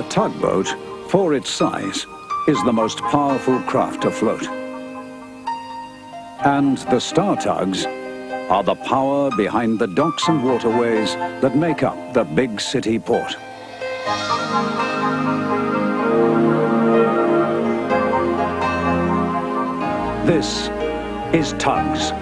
tugboat, for its size, is the most powerful craft afloat. And the Star Tugs are the power behind the docks and waterways that make up the big city port. This is Tugs.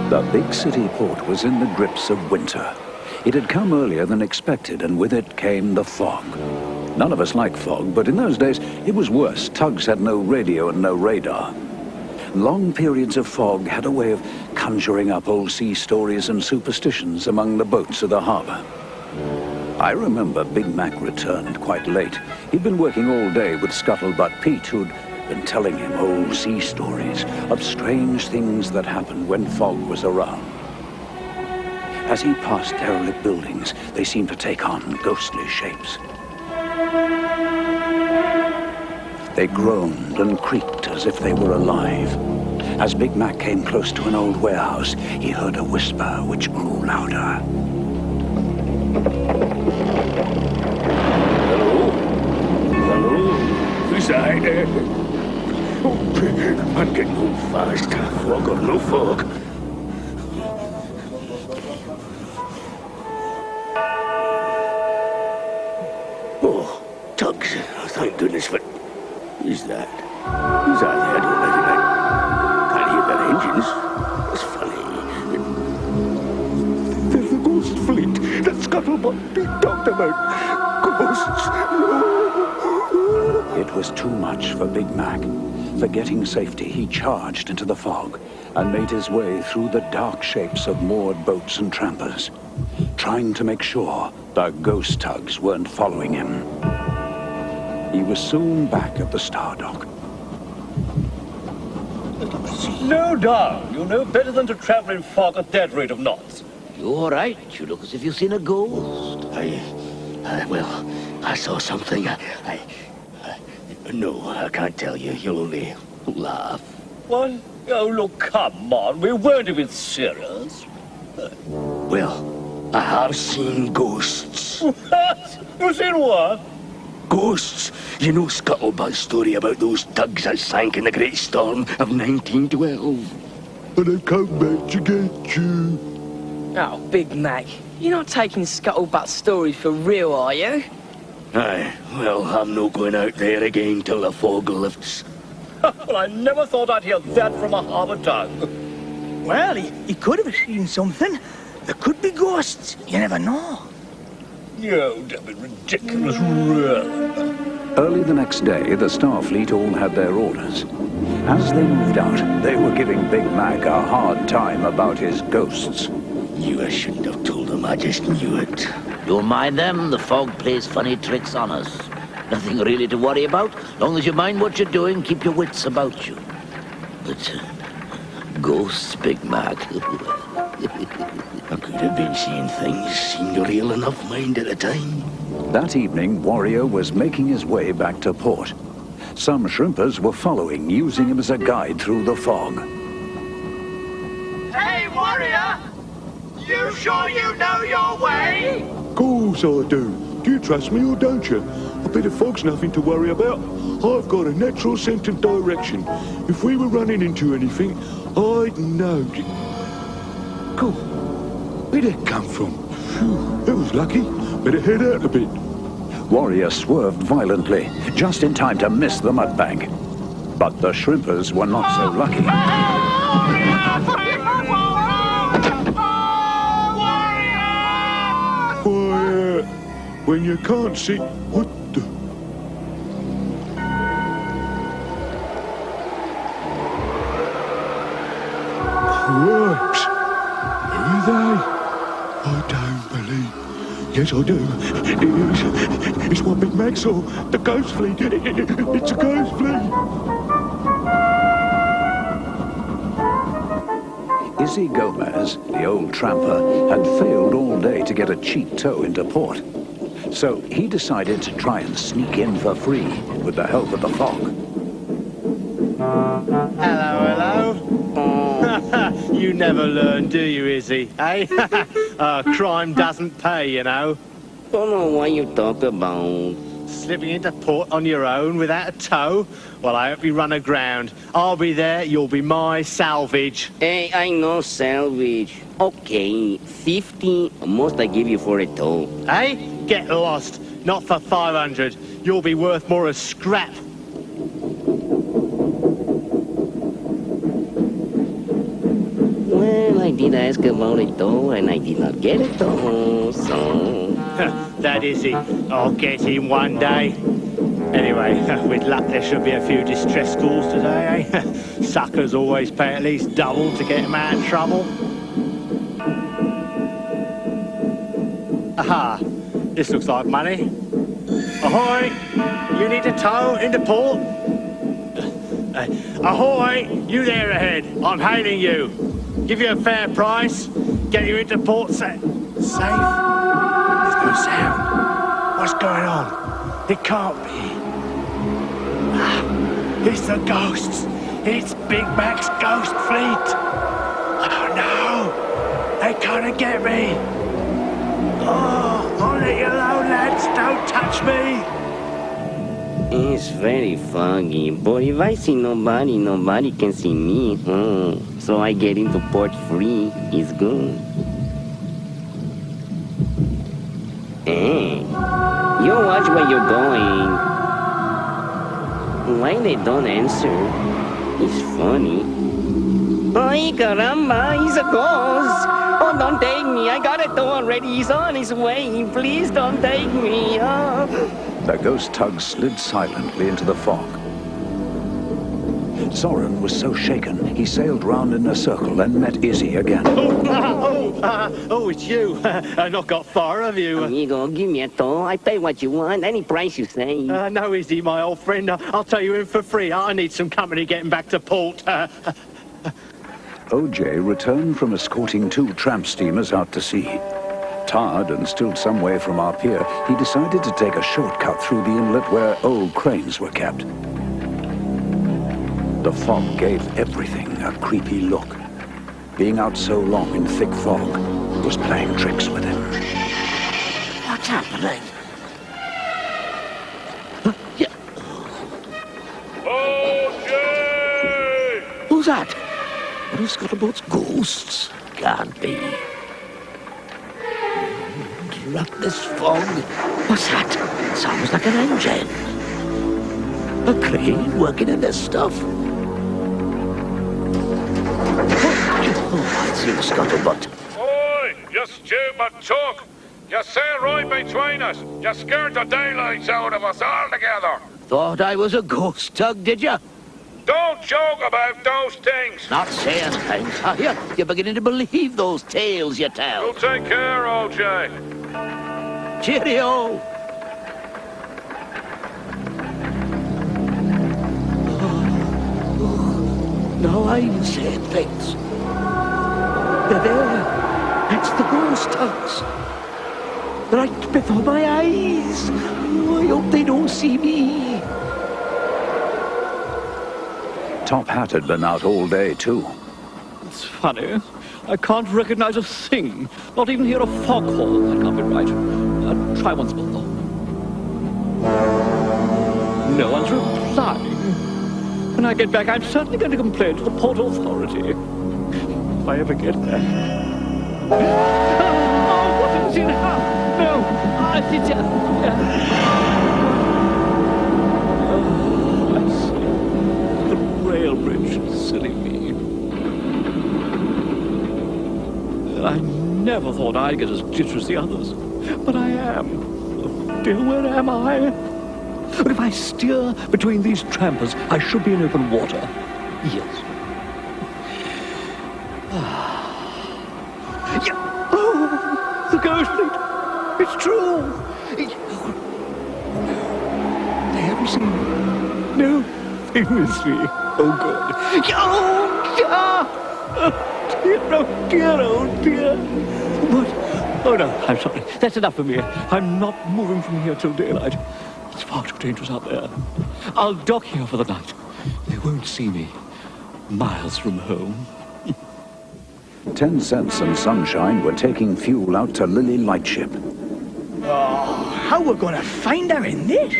The big city port was in the grips of winter. It had come earlier than expected, and with it came the fog. None of us like fog, but in those days it was worse. Tugs had no radio and no radar. Long periods of fog had a way of conjuring up old sea stories and superstitions among the boats of the harbor. I remember Big Mac returned quite late. He'd been working all day with Scuttlebutt Pete, who'd been telling him old sea stories of strange things that happened when fog was around. As he passed derelict buildings, they seemed to take on ghostly shapes. They groaned and creaked as if they were alive. As Big Mac came close to an old warehouse, he heard a whisper which grew louder. Hello? Hello? Who's that? I'm getting home fast. Fog or no fog. Oh, Tugs. Thank goodness for... Who's that? Who's that there? I don't recognize. Can't hear their engines. That's funny. There's the ghost fleet that Scuttlebutt Pete talked about. Ghosts. It was too much for Big Mac. Forgetting safety, he charged into the fog and made his way through the dark shapes of moored boats and trampers, trying to make sure the ghost tugs weren't following him. He was soon back at the Star Dock. Slow down. You know better than to travel in fog at that rate of knots. You all right? You look as if you've seen a ghost. Well, I saw something. No, I can't tell you. You'll only laugh. What? Oh, look, come on. We weren't even serious. Well, I have seen ghosts. What? You seen what? Ghosts. You know Scuttlebutt's story about those tugs that sank in the Great Storm of 1912. And I come back to get you. Oh, Big Mac, you're not taking Scuttlebutt's stories for real, are you? Aye, well, I'm not going out there again till the fog lifts. Well, I never thought I'd hear that from a harbour tug. Well, he could have seen something. There could be ghosts. You never know. You don't be ridiculous, really. Early the next day, the Starfleet all had their orders. As they moved out, they were giving Big Mac a hard time about his ghosts. Knew I shouldn't have told him. I just knew it. Don't mind them. The fog plays funny tricks on us. Nothing really to worry about. Long as you mind what you're doing, keep your wits about you. But ghosts, Big Mac. I could have been seeing things, seemed real enough mind at the time. That evening, Warrior was making his way back to port. Some shrimpers were following, using him as a guide through the fog. Hey, Warrior! You sure you know your way? Course I do. Do you trust me or don't you? I bet the fog's nothing to worry about. I've got a natural sense of direction. If we were running into anything, I'd know. Cool. Where'd it come from? Phew, it was lucky. Better head out a bit. Warrior swerved violently, just in time to miss the mudbank. But the shrimpers were not so lucky. Quiet. When you can't see... What the... Cripes. Who are they? I don't believe... Yes, I do. It's what Big Mac saw. The ghost fleet. It's a ghost fleet. Izzy Gomez, the old tramper, had failed all day to get a cheap tow into port. So he decided to try and sneak in for free with the help of the fog. Hello, hello. You never learn, do you, Izzy? Eh? Crime doesn't pay, you know. Don't know what you talk about. Slipping into port on your own without a tow? Well, I hope you run aground. I'll be there, you'll be my salvage. Hey, I know salvage. Okay, 50 most I give you for a tow. Eh? Get lost. Not for 500. You'll be worth more as scrap. Well, I did ask about a tow and I did not get a tow, so... That is it. I'll get him one day. Anyway, with luck there should be a few distress calls today, eh? Suckers always pay at least double to get them out of trouble. Aha, this looks like money. Ahoy! You need a tow into port? Ahoy! You there ahead. I'm hailing you. Give you a fair price. Get you into port safe. There's no sound. What's going on? It can't be. It's the ghosts. It's Big Mac's ghost fleet. Oh no! They can't get me. Oh, I'll let you alone, lads. Don't touch me. It's very foggy, but if I see nobody, nobody can see me. So I get into port free. It's good. Hey, you watch where you're going. Why they don't answer? It's funny. Ay, caramba, he's a ghost. Oh, don't take me. I got it though already. He's on his way. Please don't take me. Oh. The ghost tug slid silently into the fog. Soren was so shaken, he sailed round in a circle and met Izzy again. Oh, it's you. Not got far, have you? Amigo, give me a tow. I pay what you want, any price you say. No, Izzy, my old friend. I'll tell you in for free. I need some company getting back to port. OJ returned from escorting 2 tramp steamers out to sea. Tired and still some way from our pier, he decided to take a shortcut through the inlet where old cranes were kept. The fog gave everything a creepy look. Being out so long in thick fog was playing tricks with him. What's happening? Yeah. OJ! Who's that? What has got about ghosts? Can't be. Drat this fog. What's that? Sounds like an engine. A crane working in this stuff. Oh, I see the scuttlebutt. Oi, you stupid chuck! You sail right between us. You scared the daylights out of us altogether. Thought I was a ghost tug, did you? Don't joke about those things. Not saying things, are you? You're beginning to believe those tales you tell. You take care, OJ. Cheerio! Now I'm saying things. They're there. It's the ghost tugs. Right before my eyes. Oh, I hope they don't see me. Top Hat had been out all day, too. It's funny. I can't recognize a thing. Not even hear a foghorn. That can't be right. Try once more, though. No one's replying. When I get back, I'm certainly going to complain to the Port Authority. If I ever get there. Oh, what is it now? No, I see. The rail bridge, silly me. I never thought I'd get as jittery as the others, but I am. Oh dear, where am I? But if I steer between these trampers, I should be in open water. Yes. Yeah. Oh, the ghost fleet. It's true. They haven't seen me. No, they miss me. Oh, God. Oh, dear, oh, dear. What? Oh, no, I'm sorry. That's enough for me. I'm not moving from here till daylight. It's far too dangerous out there. I'll dock here for the night. They won't see me. Miles from home. 10 Cents and Sunshine were taking fuel out to Lily Lightship. Oh, how we're gonna find her in this?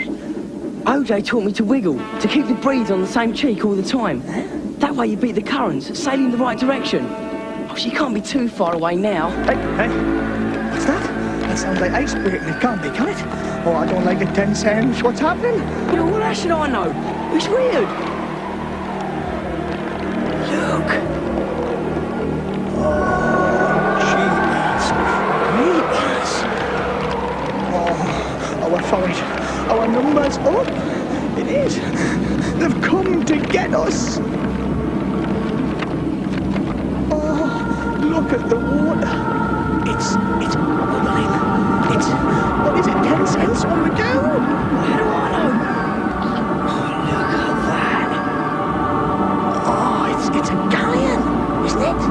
OJ taught me to wiggle, to keep the breeze on the same cheek all the time. That way you beat the currents, sailing the right direction. Oh, she can't be too far away now. Hey, what's that? That sounds like ice breaking. It can't be, can it? Oh, I don't like it, 10 Cents. What's happening? You know, well, how should I know? It's weird. Look. Our forage, our numbers up. It is. They've come to get us. Oh, look at the water. It's bubbling. What is it, 10 Cents? What do we do? How do I know? Oh, look at that. Oh, it's a galleon, isn't it? What is it?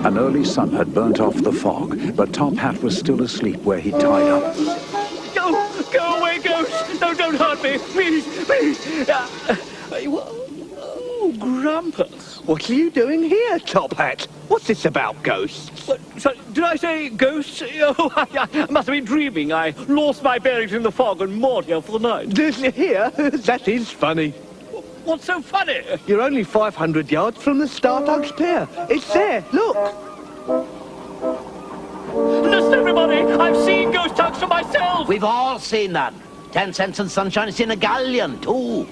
An early sun had burnt off the fog, but Top Hat was still asleep where he tied up. Go away, Ghost! No, don't hurt me! Please, please! Oh, Grampus. What are you doing here, Top Hat? What's this about ghosts? Sorry, did I say ghosts? Oh, I must have been dreaming. I lost my bearings in the fog and moored here for the night. Here? That is funny. What's so funny? You're only 500 yards from the Tugs Pier. It's there, look. Listen, everybody! I've seen ghost tugs for myself! We've all seen that. 10 Cents and Sunshine has seen a galleon, too.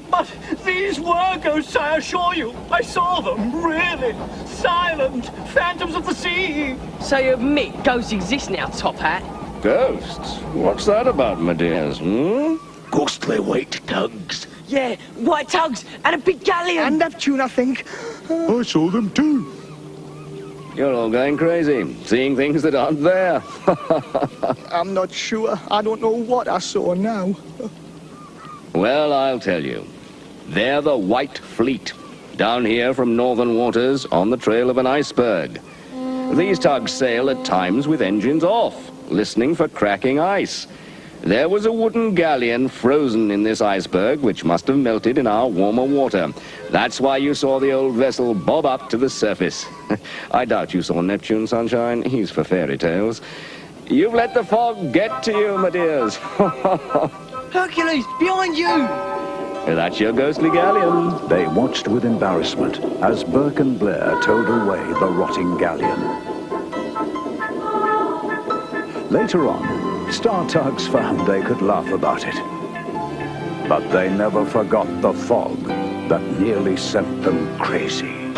But these were ghosts, I assure you. I saw them, really. Silent, phantoms of the sea. So you admit ghosts exist now, Top Hat? Ghosts? What's that about, my dears, Ghostly white tugs. Yeah, white tugs and a big galleon. And Neptune, I think. I saw them too. You're all going crazy, seeing things that aren't there. I'm not sure. I don't know what I saw now. Well, I'll tell you. They're the White Fleet, down here from northern waters on the trail of an iceberg. These tugs sail at times with engines off, listening for cracking ice. There was a wooden galleon frozen in this iceberg, which must have melted in our warmer water. That's why you saw the old vessel bob up to the surface. I doubt you saw Neptune, Sunshine. He's for fairy tales. You've let the fog get to you, my dears. Hercules, behind you! That's your ghostly galleon. They watched with embarrassment as Burke and Blair towed away the rotting galleon. Later on, Star Tugs found they could laugh about it. But they never forgot the fog that nearly sent them crazy.